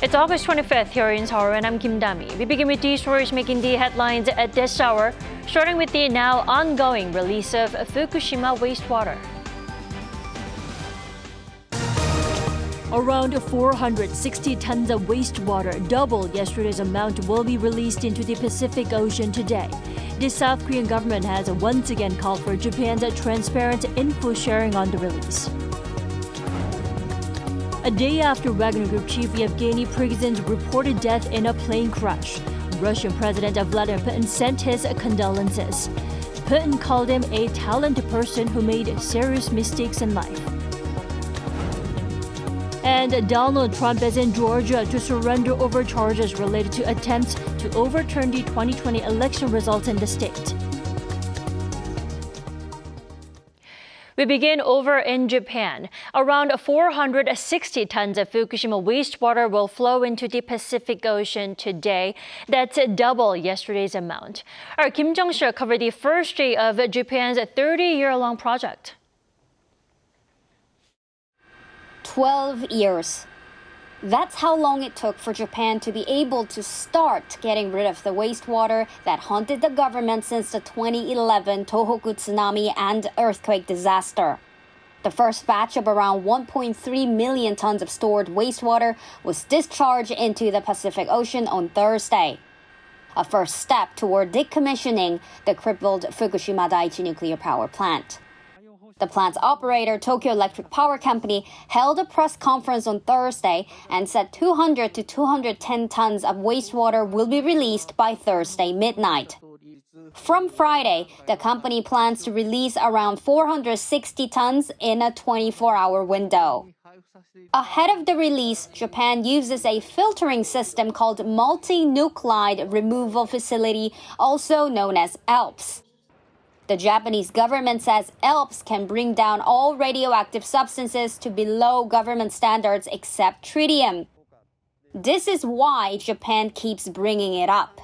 It's August 25th here in Seoul, and I'm Kim Dami. We begin with these stories making the headlines at this hour, starting with the now ongoing release of Fukushima wastewater. Around 460 tons of wastewater, double yesterday's amount, will be released into the Pacific Ocean today. The South Korean government has once again called for Japan's transparent info sharing on the release. A day after Wagner Group chief Yevgeny Prigozhin's reported death in a plane crash, Russian President Vladimir Putin sent his condolences. Putin called him a talented person who made serious mistakes in life. And Donald Trump is in Georgia to surrender over charges related to attempts to overturn the 2020 election results in the state. We begin over in Japan. Around 460 tons of Fukushima wastewater will flow into the Pacific Ocean today. That's double yesterday's amount. Our Kim Jong-soo covered the first day of Japan's 30-year-long project. 12 years. That's how long it took for Japan to be able to start getting rid of the wastewater that haunted the government since the 2011 Tohoku tsunami and earthquake disaster. The first batch of around 1.3 million tons of stored wastewater was discharged into the Pacific Ocean on Thursday. A first step toward decommissioning the crippled Fukushima Daiichi nuclear power plant. The plant's operator, Tokyo Electric Power Company, held a press conference on Thursday and said 200 to 210 tons of wastewater will be released by Thursday midnight. From Friday, the company plans to release around 460 tons in a 24-hour window. Ahead of the release, Japan uses a filtering system called Multi-Nuclide Removal Facility, also known as ALPS. The Japanese government says ALPS can bring down all radioactive substances to below government standards except tritium. This is why Japan keeps bringing it up.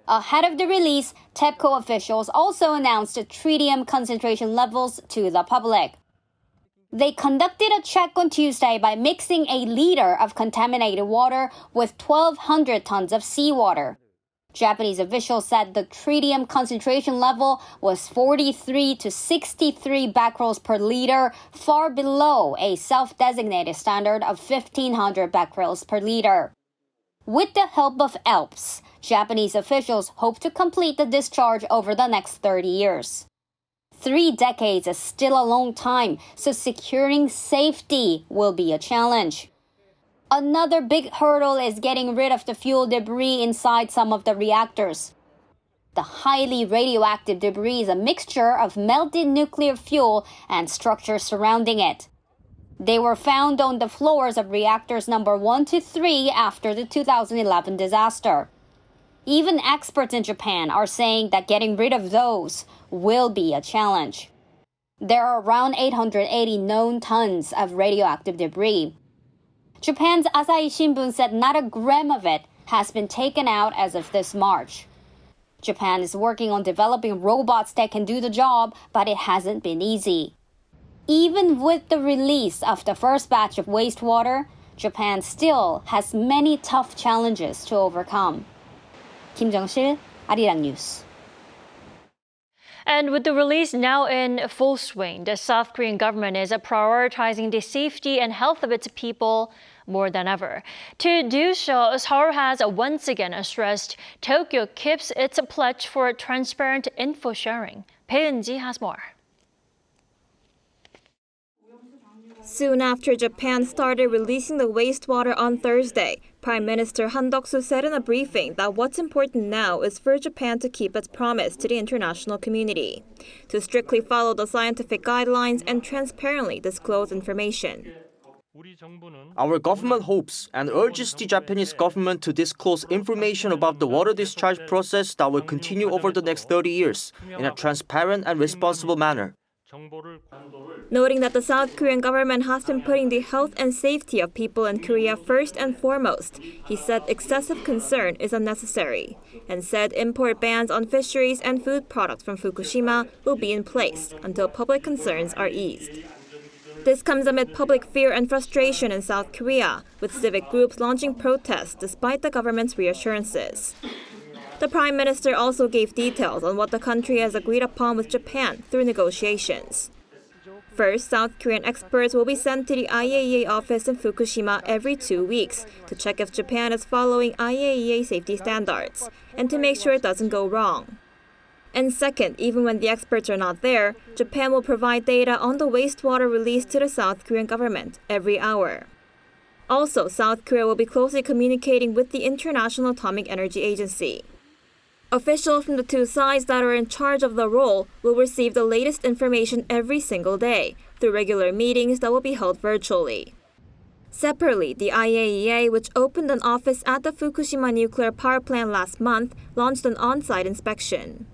Ahead of the release, TEPCO officials also announced tritium concentration levels to the public. They conducted a check on Tuesday by mixing a liter of contaminated water with 1,200 tons of seawater. Japanese officials said the tritium concentration level was 43 to 63 becquerels per liter, far below a self-designated standard of 1,500 becquerels per liter. With the help of ALPS, Japanese officials hope to complete the discharge over the next 30 years. 3 decades is still a long time, so securing safety will be a challenge. Another big hurdle is getting rid of the fuel debris inside some of the reactors. The highly radioactive debris is a mixture of melted nuclear fuel and structures surrounding it. They were found on the floors of reactors number 1 to 3 after the 2011 disaster. Even experts in Japan are saying that getting rid of those will be a challenge. There are around 880 known tons of radioactive debris. Japan's Asahi Shimbun said not a gram of it has been taken out as of this March. Japan is working on developing robots that can do the job, but it hasn't been easy. Even with the release of the first batch of wastewater, Japan still has many tough challenges to overcome. Kim Jong-sil, Arirang News. And with the release now in full swing, the South Korean government is prioritizing the safety and health of its people more than ever. To do so, Seoul has once again stressed Tokyo keeps its pledge for transparent info sharing. Bae Eun-ji has more. Soon after Japan started releasing the wastewater on Thursday, Prime Minister Han Duck-soo said in a briefing that what's important now is for Japan to keep its promise to the international community, to strictly follow the scientific guidelines and transparently disclose information. Our government hopes and urges the Japanese government to disclose information about the water discharge process that will continue over the next 30 years in a transparent and responsible manner. Noting that the South Korean government has been putting the health and safety of people in Korea first and foremost, he said excessive concern is unnecessary, and said import bans on fisheries and food products from Fukushima will be in place until public concerns are eased. This comes amid public fear and frustration in South Korea, with civic groups launching protests despite the government's reassurances. The Prime Minister also gave details on what the country has agreed upon with Japan through negotiations. First, South Korean experts will be sent to the IAEA office in Fukushima every 2 weeks to check if Japan is following IAEA safety standards and to make sure it doesn't go wrong. And second, even when the experts are not there, Japan will provide data on the wastewater released to the South Korean government every hour. Also, South Korea will be closely communicating with the International Atomic Energy Agency. Officials from the two sides that are in charge of the role will receive the latest information every single day through regular meetings that will be held virtually. Separately, the IAEA, which opened an office at the Fukushima nuclear power plant last month, launched an on-site inspection.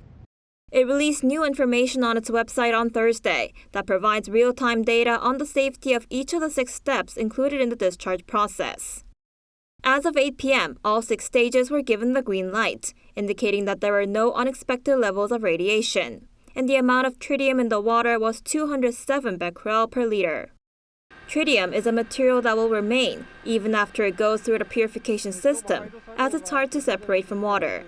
It released new information on its website on Thursday that provides real-time data on the safety of each of the 6 steps included in the discharge process. As of 8 p.m., all 6 stages were given the green light, indicating that there were no unexpected levels of radiation, and the amount of tritium in the water was 207 becquerel per liter. Tritium is a material that will remain even after it goes through the purification system, as it's hard to separate from water.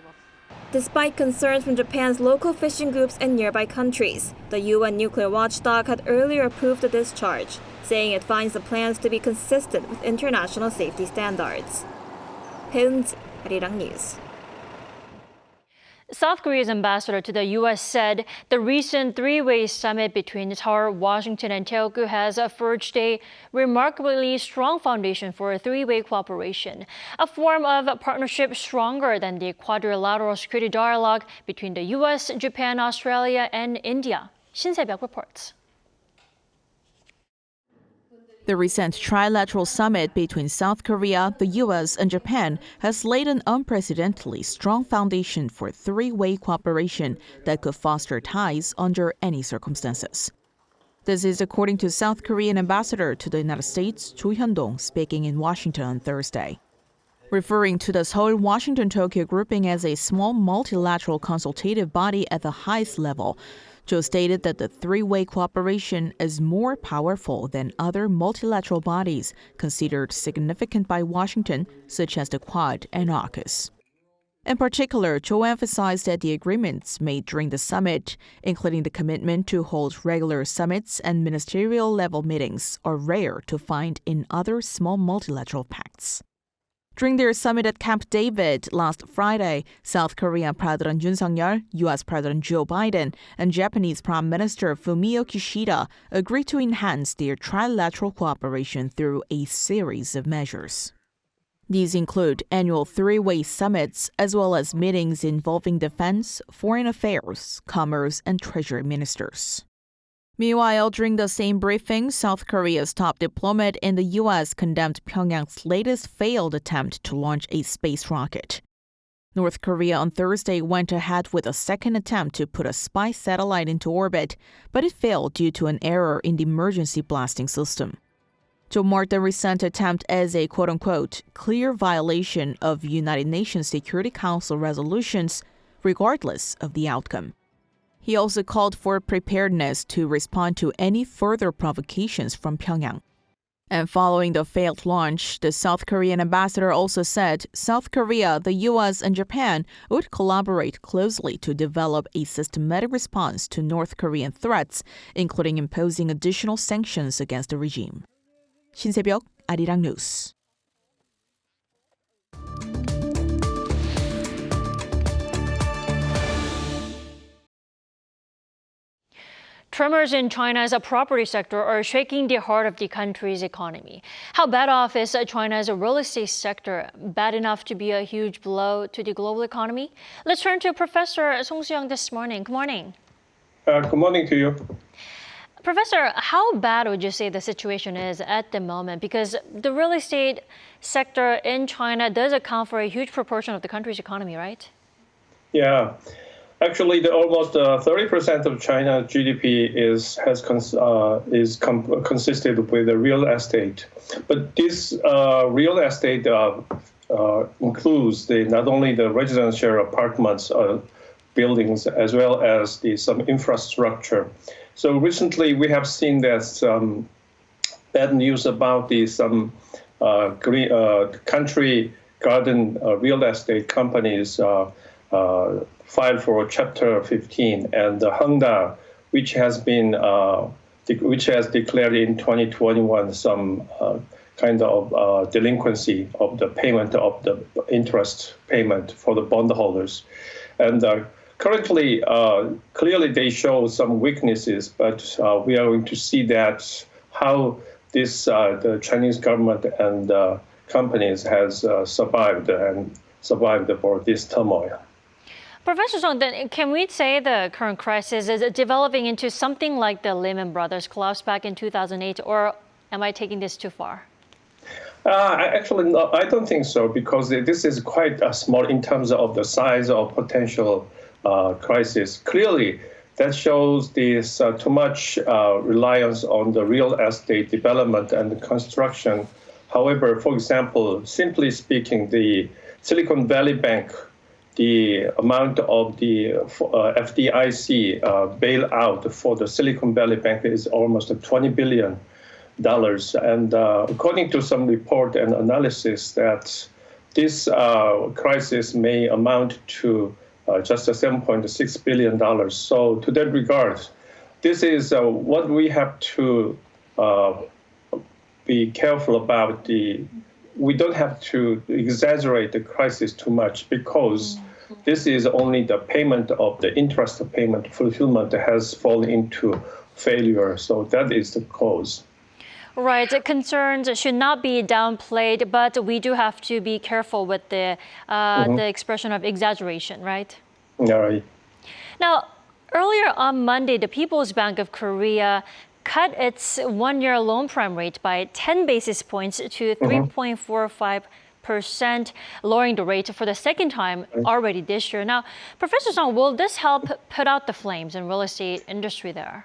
Despite concerns from Japan's local fishing groups and nearby countries, the UN nuclear watchdog had earlier approved the discharge, saying it finds the plans to be consistent with international safety standards. Arirang News. South Korea's ambassador to the U.S. said the recent three-way summit between Seoul, Washington, and Tokyo has forged a remarkably strong foundation for a three-way cooperation, a form of partnership stronger than the quadrilateral security dialogue between the U.S., Japan, Australia, and India. Shin Se-byuk reports. The recent trilateral summit between South Korea, the U.S., and Japan has laid an unprecedentedly strong foundation for three-way cooperation that could foster ties under any circumstances. This is according to South Korean ambassador to the United States, Cho Hyun-dong, speaking in Washington on Thursday. Referring to the Seoul-Washington-Tokyo grouping as a small multilateral consultative body at the highest level, Cho stated that the three-way cooperation is more powerful than other multilateral bodies considered significant by Washington, such as the Quad and AUKUS. In particular, Cho emphasized that the agreements made during the summit, including the commitment to hold regular summits and ministerial-level meetings, are rare to find in other small multilateral pacts. During their summit at Camp David last Friday, South Korean President Yoon Suk-yeol, U.S. President Joe Biden, and Japanese Prime Minister Fumio Kishida agreed to enhance their trilateral cooperation through a series of measures. These include annual three-way summits, as well as meetings involving defense, foreign affairs, commerce, and treasury ministers. Meanwhile, during the same briefing, South Korea's top diplomat in the U.S. condemned Pyongyang's latest failed attempt to launch a space rocket. North Korea on Thursday went ahead with a second attempt to put a spy satellite into orbit, but it failed due to an error in the emergency blasting system. To mark the recent attempt as a quote-unquote clear violation of United Nations Security Council resolutions, regardless of the outcome. He also called for preparedness to respond to any further provocations from Pyongyang. And following the failed launch, the South Korean ambassador also said South Korea, the U.S., and Japan would collaborate closely to develop a systematic response to North Korean threats, including imposing additional sanctions against the regime. Shin Se-byuk, Arirang News. Tremors in China's property sector are shaking the heart of the country's economy. How bad off is China's real estate sector? Bad enough to be a huge blow to the global economy? Let's turn to Professor Song Soo-young this morning. Good morning. Good morning to you. Professor, how bad would you say the situation is at the moment? Because the real estate sector in China does account for a huge proportion of the country's economy, right? Yeah. Actually, almost 30% of China's GDP is consisted with the real estate. But this real estate includes not only the residential apartments, buildings, as well as some infrastructure. So recently, we have seen that bad news about some country garden real estate companies filed for Chapter 15, and Hangzhou, which has declared in 2021 some kind of delinquency of the payment of the interest payment for the bondholders. And currently, clearly they show some weaknesses, but we are going to see that how the Chinese government and companies has survived for this turmoil. Professor Song, then can we say the current crisis is developing into something like the Lehman Brothers collapse back in 2008, or am I taking this too far? Actually, no, I don't think so, because this is quite small in terms of the size of potential crisis. Clearly, that shows this too much reliance on the real estate development and construction. However, for example, simply speaking, the Silicon Valley Bank, the amount of the FDIC bailout for the Silicon Valley Bank is almost $20 billion. And according to some report and analysis, that this crisis may amount to just $7.6 billion. So to that regard, this is what we have to be careful about. We don't have to exaggerate the crisis too much, because this is only the payment of the interest payment fulfillment has fallen into failure. So that is the cause. Right. Concerns should not be downplayed, but we do have to be careful with the expression of exaggeration, right? All right. Now, earlier on Monday, the People's Bank of Korea cut its one-year loan prime rate by 10 basis points to 3.45%, lowering the rate for the second time already this year. Now, Professor Song, will this help put out the flames in real estate industry there?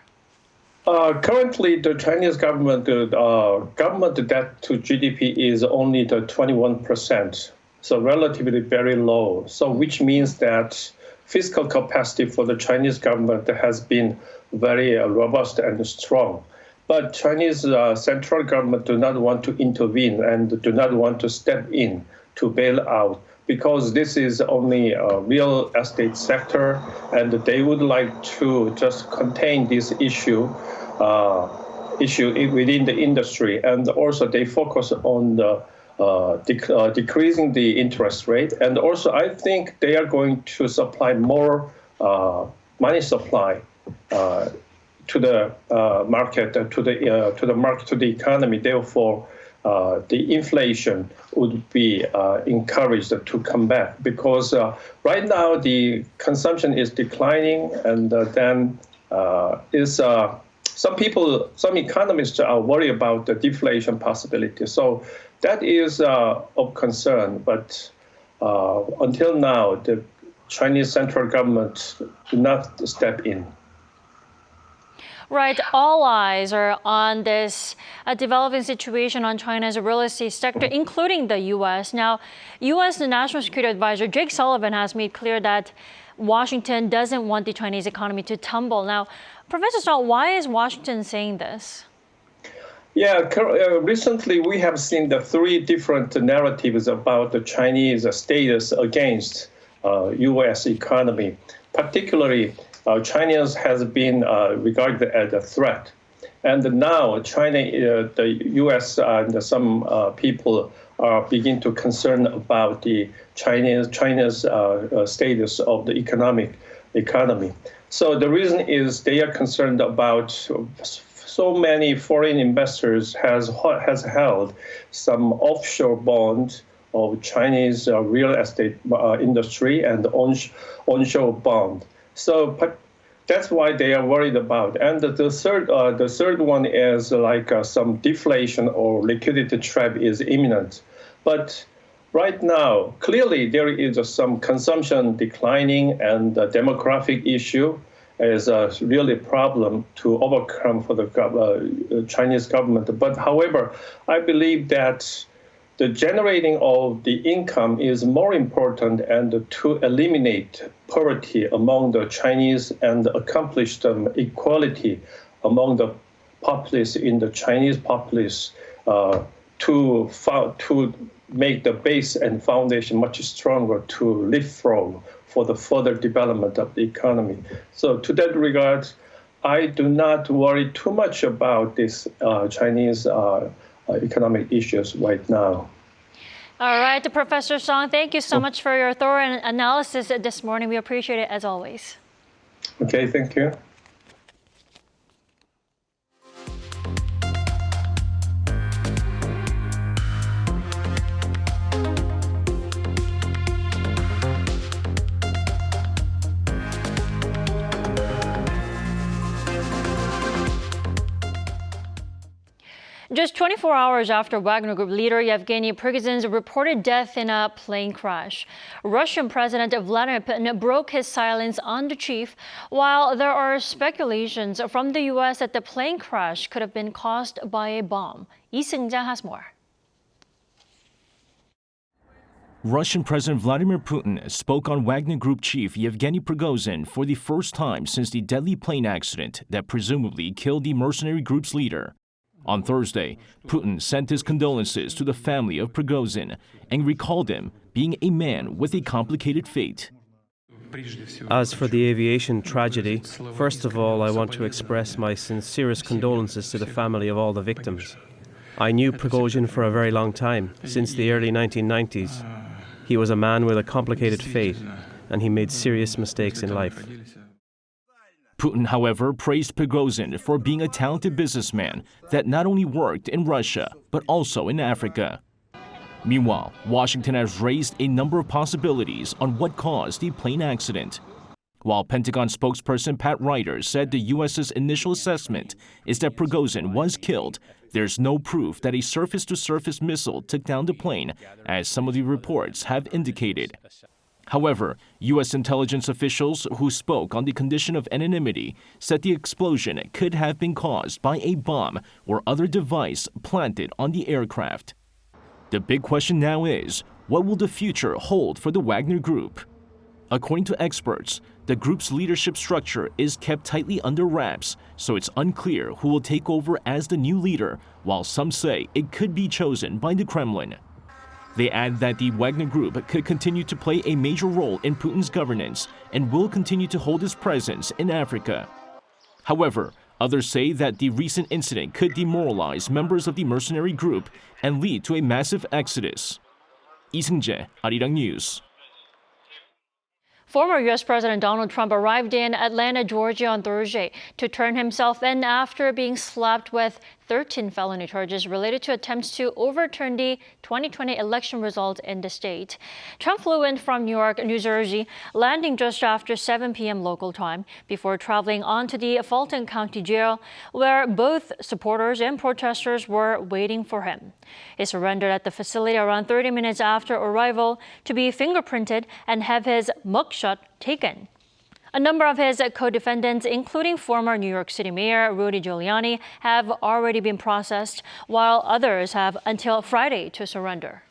Currently, the Chinese government debt to GDP is only the 21%, so relatively very low. So which means that fiscal capacity for the Chinese government has been very robust and strong. But Chinese central government do not want to intervene and do not want to step in to bail out, because this is only a real estate sector, and they would like to just contain this issue within the industry. And also they focus on the decreasing the interest rate. And also I think they are going to supply more money supply to the market, to the economy. Therefore, the inflation would be encouraged to come back, because right now the consumption is declining, and some economists are worried about the deflation possibility. So that is of concern. But until now, the Chinese central government do not step in. Right. All eyes are on this developing situation on China's real estate sector, including the U.S. Now, U.S. National Security Advisor Jake Sullivan has made clear that Washington doesn't want the Chinese economy to tumble. Now, Professor Song, why is Washington saying this? Yeah, recently we have seen the three different narratives about the Chinese status against U.S. economy. Particularly, China has been regarded as a threat. And now China, the U.S. and some people are beginning to concern about the China's status of the economy. So the reason is they are concerned about so many foreign investors has held some offshore bonds of Chinese real estate industry and onshore bond. So that's why they are worried about. And the third one is like some deflation or liquidity trap is imminent. But right now, clearly there is some consumption declining, and the demographic issue is a really problem to overcome for the Chinese government. But however, I believe that the generating of the income is more important, and to eliminate poverty among the Chinese and accomplish equality among the populace in the Chinese populace to make the base and foundation much stronger to live from for the further development of the economy. So to that regard, I do not worry too much about this Chinese economic issues right now. All right, Professor Song, thank you so much for your thorough analysis this morning. We appreciate it as always. Okay, thank you. Just 24 hours after Wagner Group leader Yevgeny Prigozhin's reported death in a plane crash, Russian President Vladimir Putin broke his silence on the chief, while there are speculations from the U.S. that the plane crash could have been caused by a bomb. Lee Seung-ja has more. Russian President Vladimir Putin spoke on Wagner Group chief Yevgeny Prigozhin for the first time since the deadly plane accident that presumably killed the mercenary group's leader. On Thursday, Putin sent his condolences to the family of Prigozhin and recalled him being a man with a complicated fate. As for the aviation tragedy, first of all, I want to express my sincerest condolences to the family of all the victims. I knew Prigozhin for a very long time, since the early 1990s. He was a man with a complicated fate, and he made serious mistakes in life. Putin, however, praised Prigozhin for being a talented businessman that not only worked in Russia, but also in Africa. Meanwhile, Washington has raised a number of possibilities on what caused the plane accident. While Pentagon spokesperson Pat Ryder said the U.S.'s initial assessment is that Prigozhin was killed, there's no proof that a surface-to-surface missile took down the plane, as some of the reports have indicated. However, U.S. intelligence officials who spoke on the condition of anonymity said the explosion could have been caused by a bomb or other device planted on the aircraft. The big question now is, what will the future hold for the Wagner Group? According to experts, the group's leadership structure is kept tightly under wraps, so it's unclear who will take over as the new leader, while some say it could be chosen by the Kremlin. They add that the Wagner Group could continue to play a major role in Putin's governance and will continue to hold its presence in Africa. However, others say that the recent incident could demoralize members of the mercenary group and lead to a massive exodus. Lee Seung-ja, Arirang News. Former U.S. President Donald Trump arrived in Atlanta, Georgia on Thursday to turn himself in after being slapped with 13 felony charges related to attempts to overturn the 2020 election result in the state. Trump flew in from New York, New Jersey, landing just after 7 p.m. local time before traveling on to the Fulton County jail, where both supporters and protesters were waiting for him. He surrendered at the facility around 30 minutes after arrival to be fingerprinted and have his mugshot taken. A number of his co-defendants, including former New York City Mayor Rudy Giuliani, have already been processed, while others have until Friday to surrender.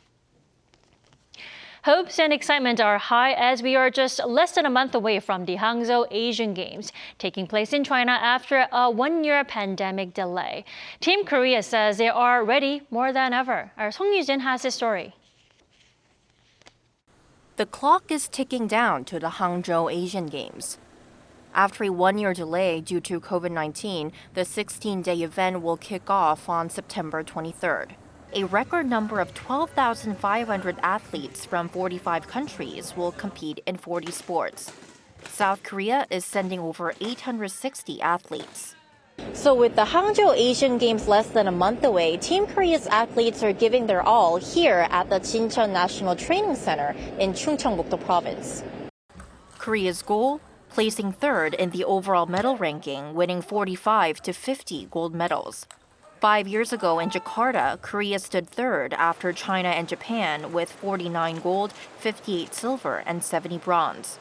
Hopes and excitement are high as we are just less than a month away from the Hangzhou Asian Games, taking place in China after a one-year pandemic delay. Team Korea says they are ready more than ever. Our Song Yujin has this story. The clock is ticking down to the Hangzhou Asian Games. After a one-year delay due to COVID-19, the 16-day event will kick off on September 23rd. A record number of 12,500 athletes from 45 countries will compete in 40 sports. South Korea is sending over 860 athletes. So with the Hangzhou Asian Games less than a month away, Team Korea's athletes are giving their all here at the Jincheon National Training Center in Chungcheongbuk-do Province. Korea's goal? Placing third in the overall medal ranking, winning 45 to 50 gold medals. 5 years ago in Jakarta, Korea stood third after China and Japan with 49 gold, 58 silver, and 70 bronze.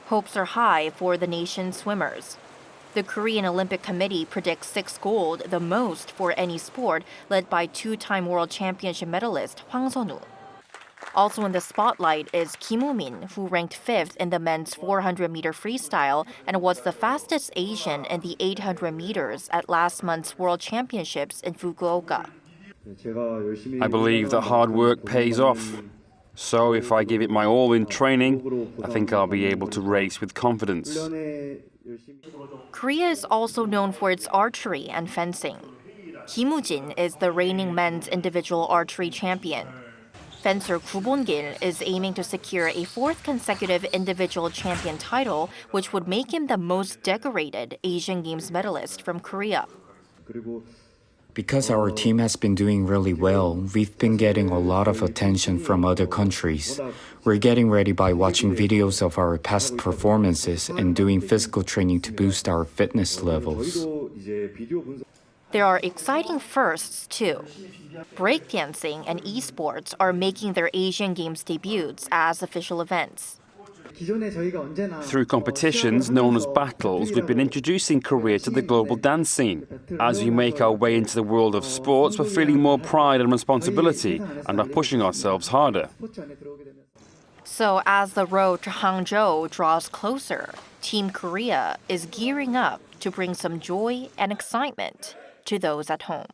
Hopes are high for the nation's swimmers. The Korean Olympic Committee predicts 6 gold, the most for any sport, led by two-time world championship medalist Hwang Seon-woo. Also in the spotlight is Kim Woo-min, who ranked 5th in the men's 400-meter freestyle and was the fastest Asian in the 800 meters at last month's World Championships in Fukuoka. I believe that hard work pays off. So if I give it my all in training, I think I'll be able to race with confidence. Korea is also known for its archery and fencing. Kim Woo-jin is the reigning men's individual archery champion. Fencer Koo Bon-gil is aiming to secure a 4th consecutive individual champion title, which would make him the most decorated Asian Games medalist from Korea. Because our team has been doing really well, we've been getting a lot of attention from other countries. We're getting ready by watching videos of our past performances and doing physical training to boost our fitness levels. There are exciting firsts, too. Breakdancing and esports are making their Asian Games debuts as official events. Through competitions known as battles, we've been introducing Korea to the global dance scene. As we make our way into the world of sports, we're feeling more pride and responsibility and are pushing ourselves harder. So as the road to Hangzhou draws closer, Team Korea is gearing up to bring some joy and excitement to those at home.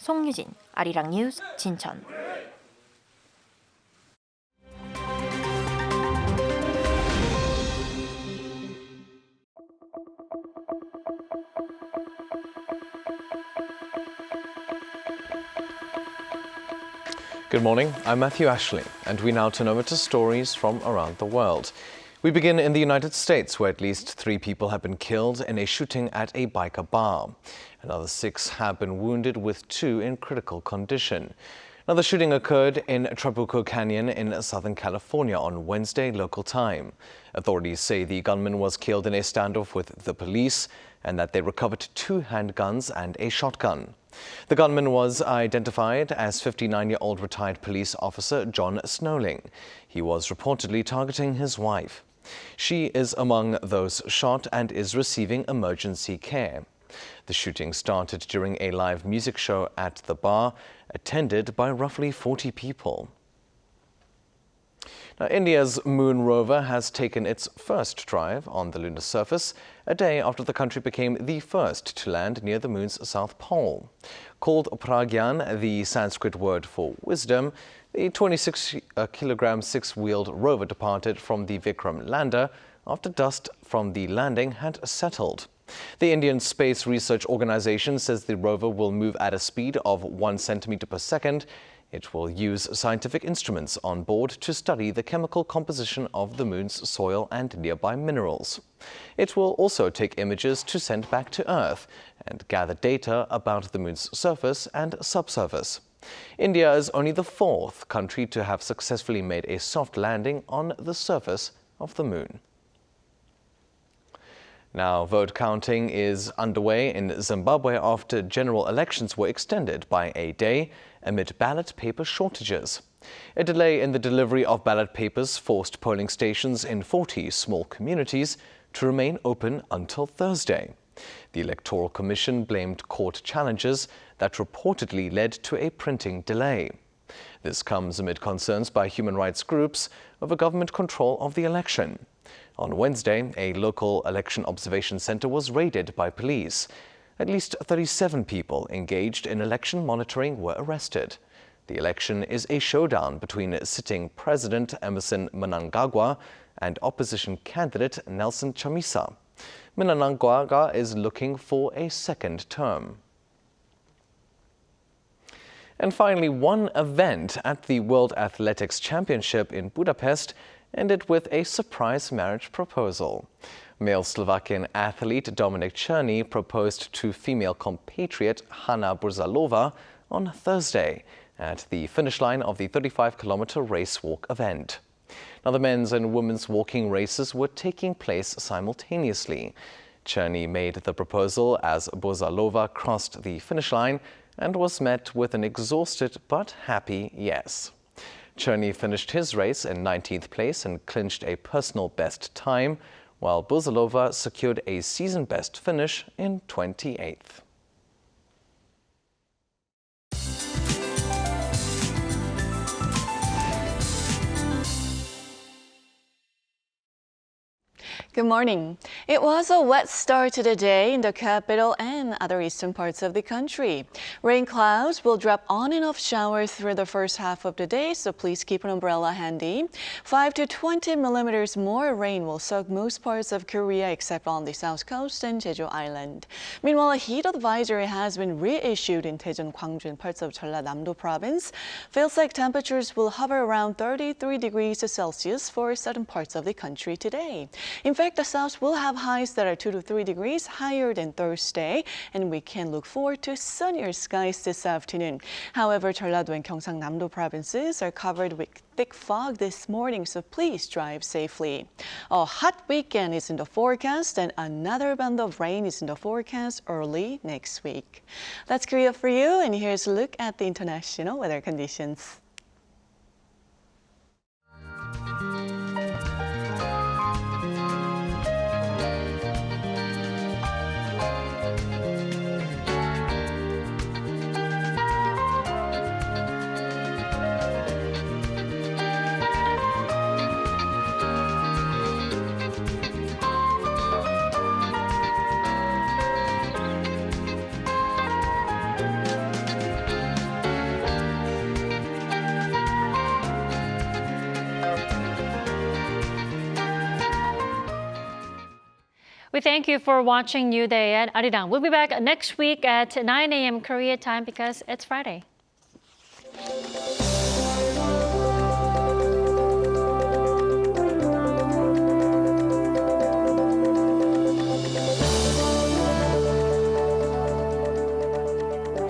송유진, 아리랑 뉴스, 진천. Good morning, I'm Matthew Ashley, and we now turn over to stories from around the world. We begin in the United States, where at least 3 people have been killed in a shooting at a biker bar. Another 6 have been wounded, with 2 in critical condition. Now, the shooting occurred in Trabuco Canyon in Southern California on Wednesday local time. Authorities say the gunman was killed in a standoff with the police and that they recovered 2 handguns and a shotgun. The gunman was identified as 59-year-old retired police officer John Snowling. He was reportedly targeting his wife. She is among those shot and is receiving emergency care. The shooting started during a live music show at the bar, attended by roughly 40 people. Now, India's moon rover has taken its first drive on the lunar surface, a day after the country became the first to land near the moon's south pole. Called Pragyan, the Sanskrit word for wisdom, the 26-kilogram 6-wheeled rover departed from the Vikram lander after dust from the landing had settled. The Indian Space Research Organization says the rover will move at a speed of 1 centimeter per second. It will use scientific instruments on board to study the chemical composition of the moon's soil and nearby minerals. It will also take images to send back to Earth and gather data about the moon's surface and subsurface. India is only the 4th country to have successfully made a soft landing on the surface of the moon. Now, vote counting is underway in Zimbabwe after general elections were extended by a day amid ballot paper shortages. A delay in the delivery of ballot papers forced polling stations in 40 small communities to remain open until Thursday. The Electoral Commission blamed court challenges that reportedly led to a printing delay. This comes amid concerns by human rights groups over government control of the election. On Wednesday, a local election observation center was raided by police. At least 37 people engaged in election monitoring were arrested. The election is a showdown between sitting President Emmerson Mnangagwa and opposition candidate Nelson Chamisa. Mnangagwa is looking for a second term. And finally, one event at the World Athletics Championship in Budapest ended with a surprise marriage proposal. Male Slovakian athlete Dominik Černý proposed to female compatriot Hanna Brzalova on Thursday at the finish line of the 35-kilometer race walk event. Now, the men's and women's walking races were taking place simultaneously. Černý made the proposal as Brzalova crossed the finish line and was met with an exhausted but happy yes. Černý finished his race in 19th place and clinched a personal best time, while Brzalova secured a season best finish in 28th. Good morning. It was a wet start to the day in the capital and other eastern parts of the country. Rain clouds will drop on and off showers through the first half of the day, so please keep an umbrella handy. 5 to 20 millimeters more rain will soak most parts of Korea except on the south coast and Jeju Island. Meanwhile, a heat advisory has been reissued in Daejeon, Gwangju, and parts of Jeollanam-do province. Feels like temperatures will hover around 33 degrees Celsius for certain parts of the country today. In fact, the south will have highs that are 2 to 3 degrees higher than Thursday, and we can look forward to sunnier skies this afternoon. However, Jeollado and Gyeongsang-Namdo provinces are covered with thick fog this morning, so please drive safely. A hot weekend is in the forecast, and another band of rain is in the forecast early next week. That's Korea for you, and here's a look at the international weather conditions. We thank you for watching New Day at Arirang. We'll be back next week at 9 a.m. Korea time because it's Friday.